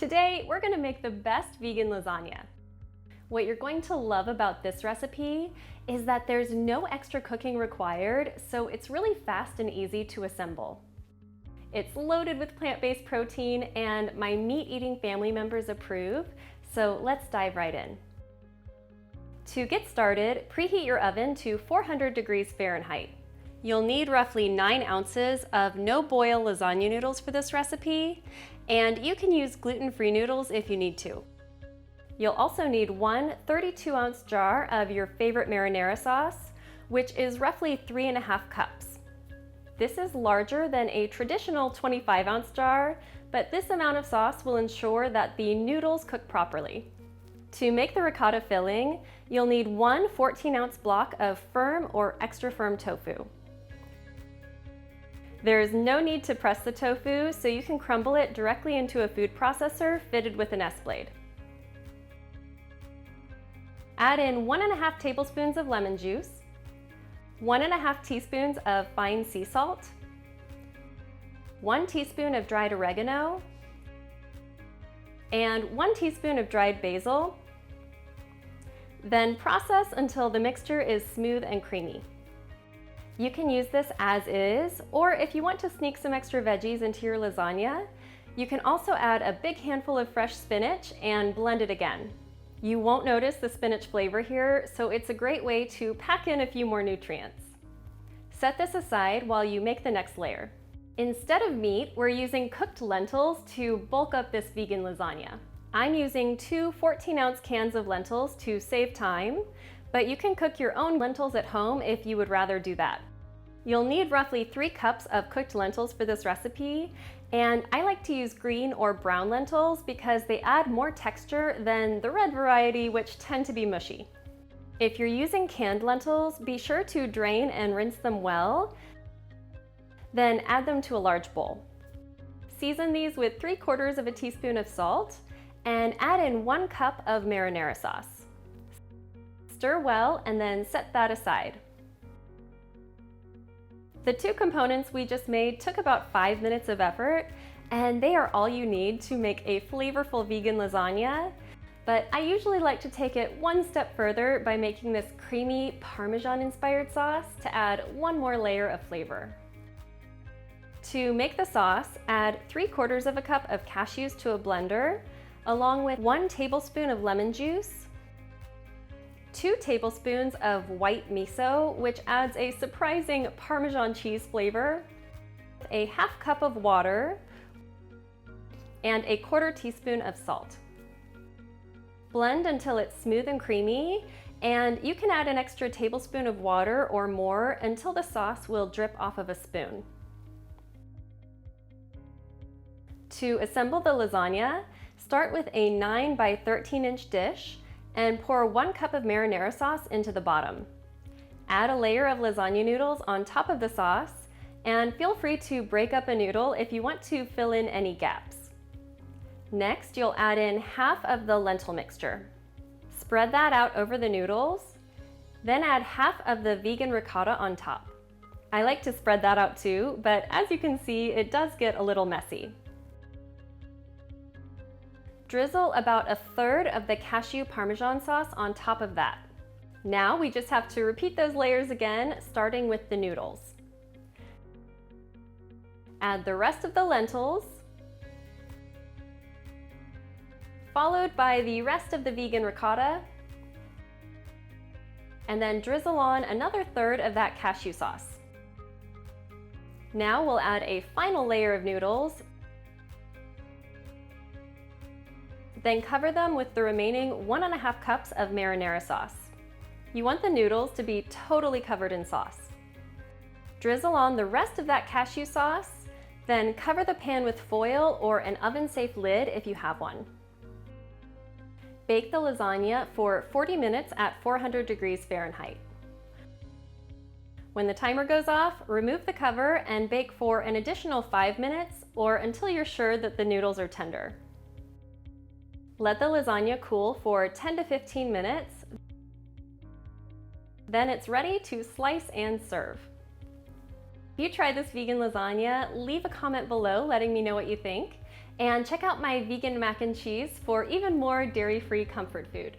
Today, we're gonna make the best vegan lasagna. What you're going to love about this recipe is that there's no extra cooking required, so it's really fast and easy to assemble. It's loaded with plant-based protein and my meat-eating family members approve, so let's dive right in. To get started, preheat your oven to 400 degrees Fahrenheit. You'll need roughly 9 ounces of no-boil lasagna noodles for this recipe, and you can use gluten-free noodles if you need to. You'll also need one 32-ounce jar of your favorite marinara sauce, which is roughly 3.5 cups. This is larger than a traditional 25-ounce jar, but this amount of sauce will ensure that the noodles cook properly. To make the ricotta filling, you'll need one 14-ounce block of firm or extra firm tofu. There's no need to press the tofu, so you can crumble it directly into a food processor fitted with an S-blade. Add in 1.5 tablespoons of lemon juice, 1.5 teaspoons of fine sea salt, 1 teaspoon of dried oregano, and 1 teaspoon of dried basil. Then process until the mixture is smooth and creamy. You can use this as is, or if you want to sneak some extra veggies into your lasagna, you can also add a big handful of fresh spinach and blend it again. You won't notice the spinach flavor here, so it's a great way to pack in a few more nutrients. Set this aside while you make the next layer. Instead of meat, we're using cooked lentils to bulk up this vegan lasagna. I'm using 2 14-ounce cans of lentils to save time, but you can cook your own lentils at home if you would rather do that. You'll need roughly 3 cups of cooked lentils for this recipe, and I like to use green or brown lentils because they add more texture than the red variety, which tend to be mushy. If you're using canned lentils, be sure to drain and rinse them well, then add them to a large bowl. Season these with 3/4 teaspoon of salt and add in 1 cup of marinara sauce. Stir well and then set that aside. The 2 components we just made took about 5 minutes of effort, and they are all you need to make a flavorful vegan lasagna, but I usually like to take it one step further by making this creamy Parmesan-inspired sauce to add one more layer of flavor. To make the sauce, add 3/4 cup of cashews to a blender, along with 1 tablespoon of lemon juice, 2 tablespoons of white miso, which adds a surprising Parmesan cheese flavor, a 1/2 cup of water, and a 1/4 teaspoon of salt. Blend until it's smooth and creamy, and you can add an extra tablespoon of water or more until the sauce will drip off of a spoon. To assemble the lasagna, start with a 9 by 13-inch dish and pour 1 cup of marinara sauce into the bottom. Add a layer of lasagna noodles on top of the sauce, and feel free to break up a noodle if you want to fill in any gaps. Next, you'll add in half of the lentil mixture. Spread that out over the noodles, then add half of the vegan ricotta on top. I like to spread that out too, but as you can see, it does get a little messy. Drizzle about 1/3 of the cashew Parmesan sauce on top of that. Now we just have to repeat those layers again, starting with the noodles. Add the rest of the lentils, followed by the rest of the vegan ricotta, and then drizzle on another 1/3 of that cashew sauce. Now we'll add a final layer of noodles, then cover them with the remaining 1.5 cups of marinara sauce. You want the noodles to be totally covered in sauce. Drizzle on the rest of that cashew sauce, then cover the pan with foil or an oven-safe lid if you have one. Bake the lasagna for 40 minutes at 400 degrees Fahrenheit. When the timer goes off, remove the cover and bake for an additional 5 minutes or until you're sure that the noodles are tender. Let the lasagna cool for 10 to 15 minutes. Then it's ready to slice and serve. If you try this vegan lasagna, leave a comment below letting me know what you think. And check out my vegan mac and cheese for even more dairy-free comfort food.